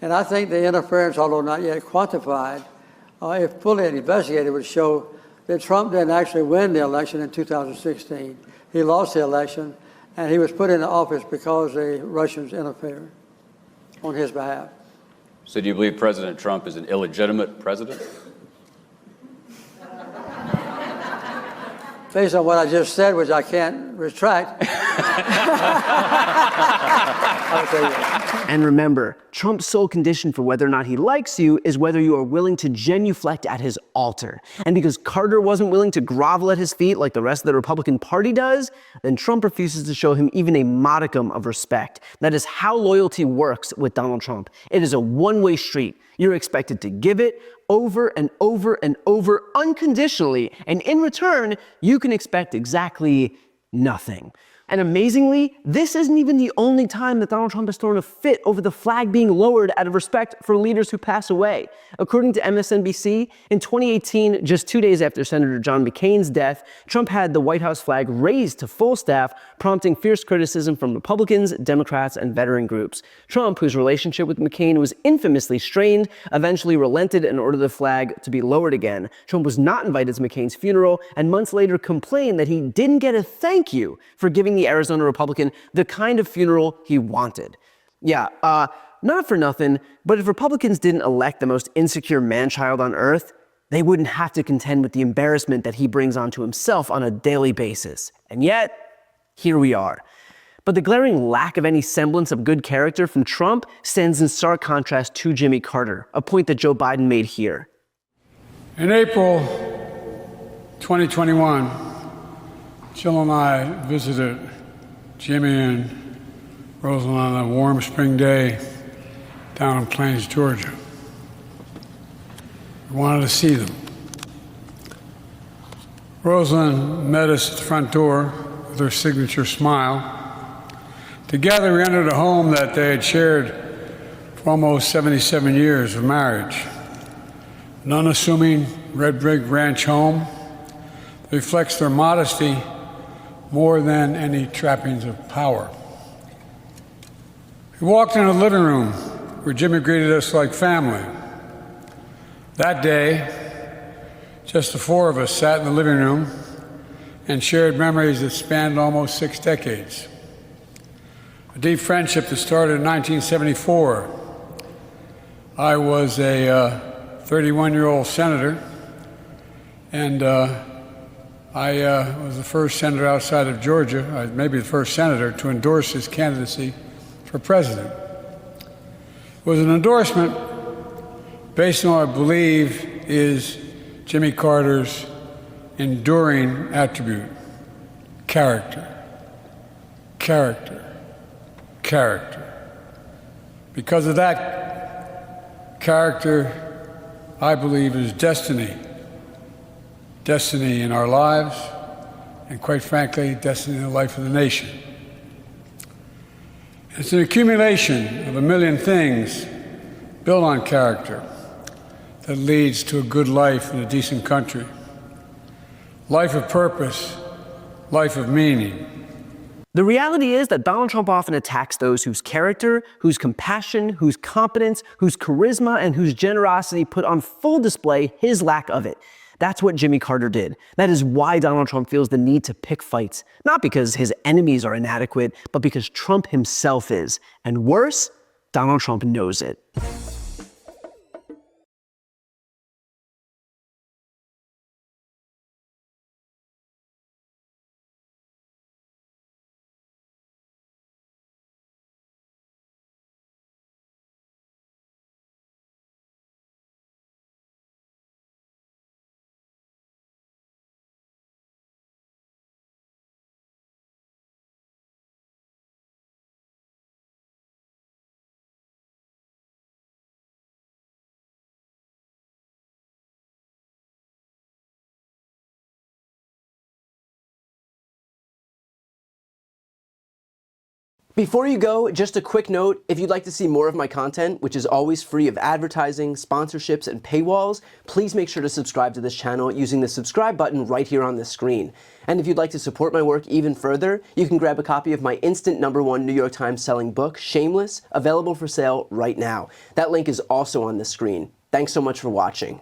And I think the interference, although not yet quantified, if fully investigated, would show that Trump didn't actually win the election in 2016. He lost the election, and he was put into office because the Russians interfered on his behalf. So do you believe President Trump is an illegitimate president? Based on what I just said, which I can't retract, I would say yes. And remember, Trump's sole condition for whether or not he likes you is whether you are willing to genuflect at his altar. And because Carter wasn't willing to grovel at his feet like the rest of the Republican Party does, then Trump refuses to show him even a modicum of respect. That is how loyalty works with Donald Trump. It is a one-way street. You're expected to give it over and over and over unconditionally, and in return, you can expect exactly nothing. And amazingly, this isn't even the only time that Donald Trump has thrown a fit over the flag being lowered out of respect for leaders who pass away. According to MSNBC, in 2018, just 2 days after Senator John McCain's death, Trump had the White House flag raised to full staff, prompting fierce criticism from Republicans, Democrats, and veteran groups. Trump, whose relationship with McCain was infamously strained, eventually relented and ordered the flag to be lowered again. Trump was not invited to McCain's funeral, and months later complained that he didn't get a thank you for giving the Arizona Republican the kind of funeral he wanted. Yeah, not for nothing, but if Republicans didn't elect the most insecure man-child on earth, they wouldn't have to contend with the embarrassment that he brings onto himself on a daily basis. And yet, here we are. But the glaring lack of any semblance of good character from Trump stands in stark contrast to Jimmy Carter, a point that Joe Biden made here. In April 2021, Jill and I visited Jimmy and Rosalind on a warm spring day down in Plains, Georgia. We wanted to see them. Rosalind met us at the front door with her signature smile. Together, we entered a home that they had shared for almost 77 years of marriage. An unassuming red brick ranch home that reflects their modesty more than any trappings of power. We walked into the living room where Jimmy greeted us like family. That day, just the four of us sat in the living room and shared memories that spanned almost 6 decades. A deep friendship that started in 1974. I was a 31-year-old senator, and I was the first senator outside of Georgia, maybe the first senator, to endorse his candidacy for president. It was an endorsement based on what I believe is Jimmy Carter's enduring attribute: character, character, character. Because of that character, I believe, is destiny. Destiny in our lives, and quite frankly, destiny in the life of the nation. It's an accumulation of a million things built on character that leads to a good life in a decent country. Life of purpose, life of meaning. The reality is that Donald Trump often attacks those whose character, whose compassion, whose competence, whose charisma, and whose generosity put on full display his lack of it. That's what Jimmy Carter did. That is why Donald Trump feels the need to pick fights. Not because his enemies are inadequate, but because Trump himself is. And worse, Donald Trump knows it. Before you go, just a quick note, if you'd like to see more of my content, which is always free of advertising, sponsorships, and paywalls, please make sure to subscribe to this channel using the subscribe button right here on the screen. And if you'd like to support my work even further, you can grab a copy of my instant #1 New York Times selling book, Shameless, available for sale right now. That link is also on the screen. Thanks so much for watching.